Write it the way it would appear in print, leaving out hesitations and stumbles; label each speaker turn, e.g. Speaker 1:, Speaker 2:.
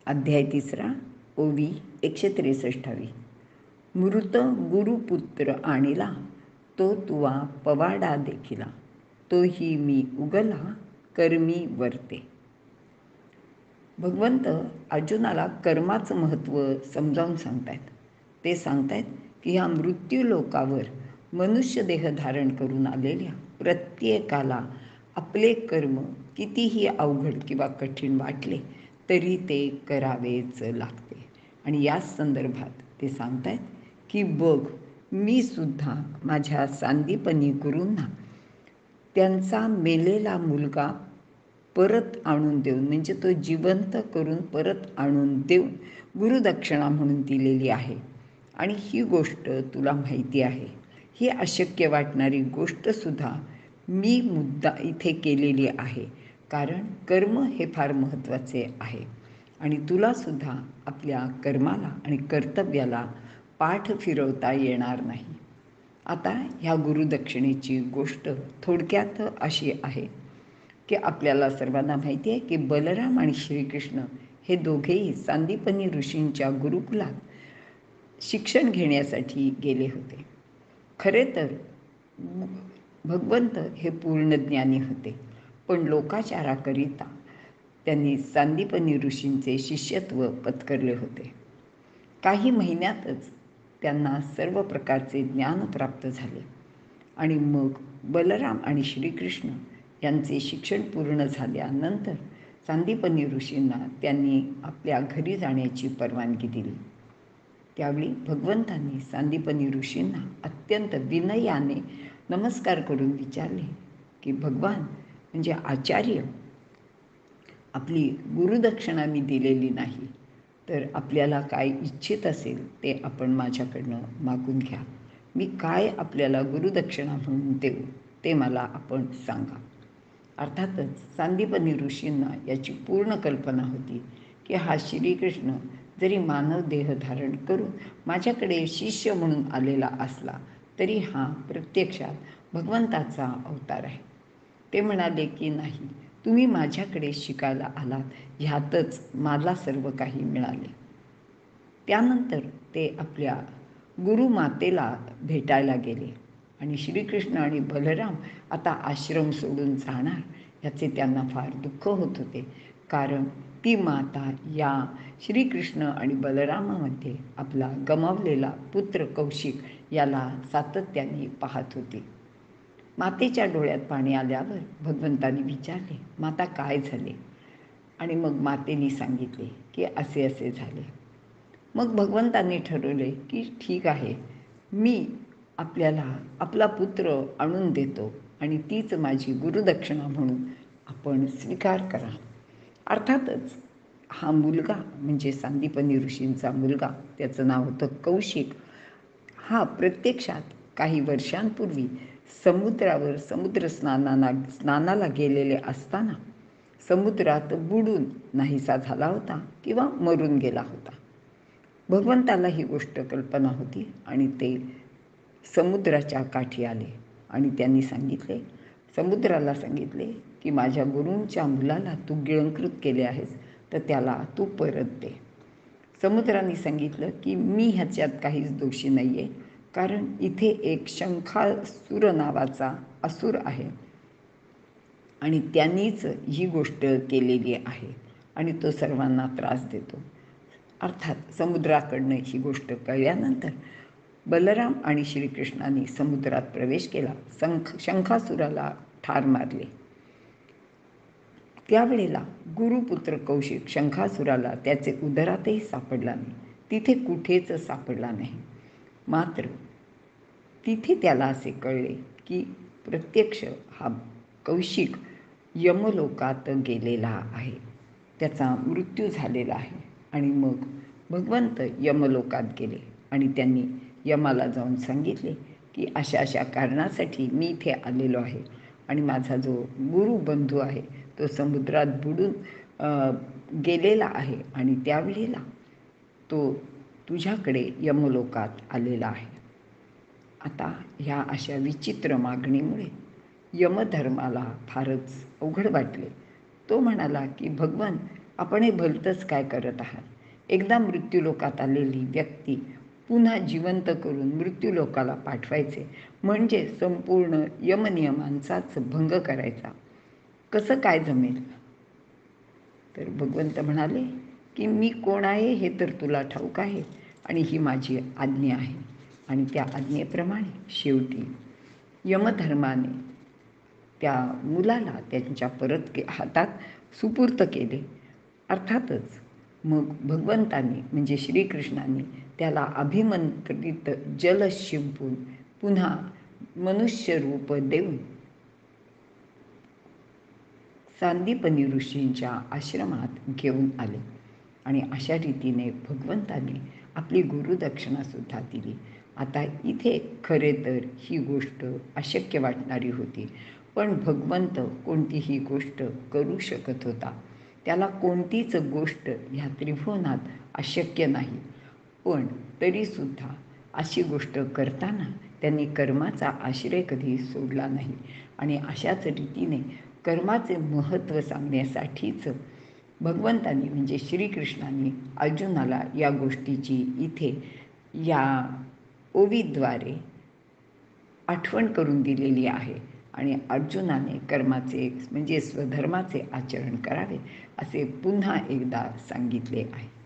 Speaker 1: अध्याय 3 ओवी 163. मृत गुरुपुत्र आणिला, तो तुवा पवाडा देखिला, तोही मी उगला कर्मी वर्ते. भगवंत अर्जुनाला कर्माचं महत्त्व समजावून सांगतायत. ते सांगतायत की ह्या मृत्यू लोकावर मनुष्य देह धारण करून आलेल्या प्रत्येकाला आपले कर्म कितीही अवघड किंवा कठीण वाटले तरी ते करावेच लागते. आणि याच संदर्भात ते सांगतायत की बघ, मी सुद्धा माझ्या सांदीपनी गुरूंना त्यांचा मेलेला मुलगा परत आणून देऊन, म्हणजे तो जिवंत करून परत आणून देऊन गुरुदक्षिणा म्हणून दिलेली आहे. आणि ही गोष्ट तुला माहिती आहे. ही अशक्य वाटणारी गोष्टसुद्धा मी मुद्दा इथे केलेली आहे, कारण कर्म हे फार महत्त्वाचे आहे. आणि तुलासुद्धा आपल्या कर्माला आणि कर्तव्याला पाठ फिरवता येणार नाही. आता ह्या गुरुदक्षिणेची गोष्ट थोडक्यात अशी आहे की आपल्याला सर्वांना माहिती आहे की बलराम आणि श्रीकृष्ण हे दोघेही सांदीपनी ऋषींच्या गुरुकुलात शिक्षण घेण्यासाठी गेले होते. खरे तर भगवंत हे पूर्णज्ञानी होते, पण लोकाचाराकरिता त्यांनी सांदीपनी ऋषींचे शिष्यत्व पत्करले होते. काही महिन्यातच त्यांना सर्व प्रकारचे ज्ञान प्राप्त झाले. आणि मग बलराम आणि श्रीकृष्ण यांचे शिक्षण पूर्ण झाल्यानंतर सांदीपनी ऋषींना त्यांनी आपल्या घरी जाण्याची परवानगी दिली. त्यावेळी भगवंतांनी सांदीपनी ऋषींना अत्यंत विनयाने नमस्कार करून विचारले की भगवान, म्हणजे आचार्य, आपली गुरुदक्षिणा मी दिलेली नाही, तर आपल्याला काय इच्छित असेल ते आपण माझ्याकडनं मागून घ्या. मी काय आपल्याला गुरुदक्षिणा म्हणून देऊ ते मला आपण सांगा. अर्थातच सांदीपनी ऋषींना याची पूर्ण कल्पना होती की हा श्रीकृष्ण जरी मानव देह धारण करून माझ्याकडे शिष्य म्हणून आलेला असला तरी हा प्रत्यक्षात भगवंताचा अवतार आहे. ते म्हणाले की नाही, तुम्ही माझ्याकडे शिकायला आलात, ह्यातच मला सर्व काही मिळाले. त्यानंतर ते आपल्या गुरुमातेला भेटायला गेले. आणि श्रीकृष्ण आणि बलराम आता आश्रम सोडून जाणार याचे त्यांना फार दुःख होत होते, कारण ती माता या श्रीकृष्ण आणि बलरामामध्ये आपला गमावलेला पुत्र कौशिक याला सातत्याने पाहत होती. मातेच्या डोळ्यात पाणी आल्यावर भगवंतांनी विचारले, माता काय झाले? आणि मग मातेने सांगितले की असे असे झाले. मग भगवंतांनी ठरवले की ठीक आहे, मी आपल्याला आपला पुत्र आणून देतो आणि तीच माझी गुरुदक्षिणा म्हणून आपण स्वीकार करा. अर्थातच हा मुलगा म्हणजे सांदीपनी ऋषींचा मुलगा, त्याचं नाव होतं कौशिक, हा प्रत्यक्षात काही वर्षांपूर्वी समुद्रावर स्नानाला गेलेले असताना समुद्रात बुडून नाहीसा झाला होता किंवा मरून गेला होता. भगवंताला ही गोष्ट कल्पना होती आणि ते समुद्राच्या काठी आले आणि त्यांनी समुद्राला सांगितले की माझ्या गुरूंच्या मुलाला तू गिळंकृत केले आहेस, तर त्याला तू परत दे. समुद्राने सांगितलं की मी ह्याच्यात काहीच दोषी नाही आहे, कारण इथे एक शंखासूर नावाचा असुर आहे आणि त्यांनीच ही गोष्ट केलेली आहे आणि तो सर्वांना त्रास देतो. अर्थात समुद्राकडनं ही गोष्ट कळल्यानंतर बलराम आणि श्रीकृष्णाने समुद्रात प्रवेश केला, शंखासुराला ठार मारले. त्यावेळेला गुरुपुत्र कौशिक शंखासुराला त्याचे उदरातही सापडला नाही, तिथे कुठेच सापडला नाही. मात्र तिथे त्याला असे कळले की प्रत्यक्ष हा कौशिक यमलोकात गेलेला आहे, त्याचा मृत्यू झालेला आहे. आणि मग भगवंत यमलोकात गेले आणि त्यांनी यमाला जाऊन सांगितले की अशा अशा कारणासाठी मी इथे आलेलो आहे आणि माझा जो गुरुबंधू आहे तो समुद्रात बुडून गेलेला आहे आणि त्यावेळेला तो तुझ्याकडे यमलोकात आलेला आहे. आता ह्या अशा विचित्र मागणीमुळे यमधर्माला फारच अवघड वाटले. तो म्हणाला की भगवान, आपण हे भलतंच काय करत आहात? एकदा मृत्यूलोकात आलेली व्यक्ती पुन्हा जिवंत करून मृत्यूलोकाला पाठवायचे म्हणजे संपूर्ण यमनियमांचाच भंग करायचा. कसं काय जमेल? तर भगवंत म्हणाले की मी कोण आहे हे तर तुला ठाऊक आहे आणि ही माझी आज्ञा आहे. आणि त्या आज्ञेप्रमाणे शेवटी यमधर्माने त्या मुलाला त्यांच्या हातात सुपूर्त केले. अर्थातच मग भगवंतांनी म्हणजे श्रीकृष्णांनी त्याला अभिमंत्रित जल शिंपून पुन्हा मनुष्य रूप देऊन सांदीपनी ऋषींच्या आश्रमात घेऊन आले. आणि अशा रीतीने भगवंतांनी आपली गुरुदक्षिणासुद्धा दिली. आता इथे खरे तर ही गोष्ट अशक्य वाटणारी होती, पण भगवंत कोणतीही गोष्ट करू शकत होता. त्याला कोणतीच गोष्ट ह्या त्रिभुवनात अशक्य नाही. पण तरीसुद्धा अशी गोष्ट करताना त्यांनी कर्माचा आश्रय कधी सोडला नाही. आणि अशाच रीतीने कर्माचे महत्त्व सांगण्यासाठीच भगवंतांनी म्हणजे श्रीकृष्णांनी अर्जुनाला या गोष्टीची इथे या ओवीद्वारे आठवण करून दिलेली आहे. आणि अर्जुनाने कर्माचे म्हणजे स्वधर्माचे आचरण करावे असे पुन्हा एकदा सांगितले आहे.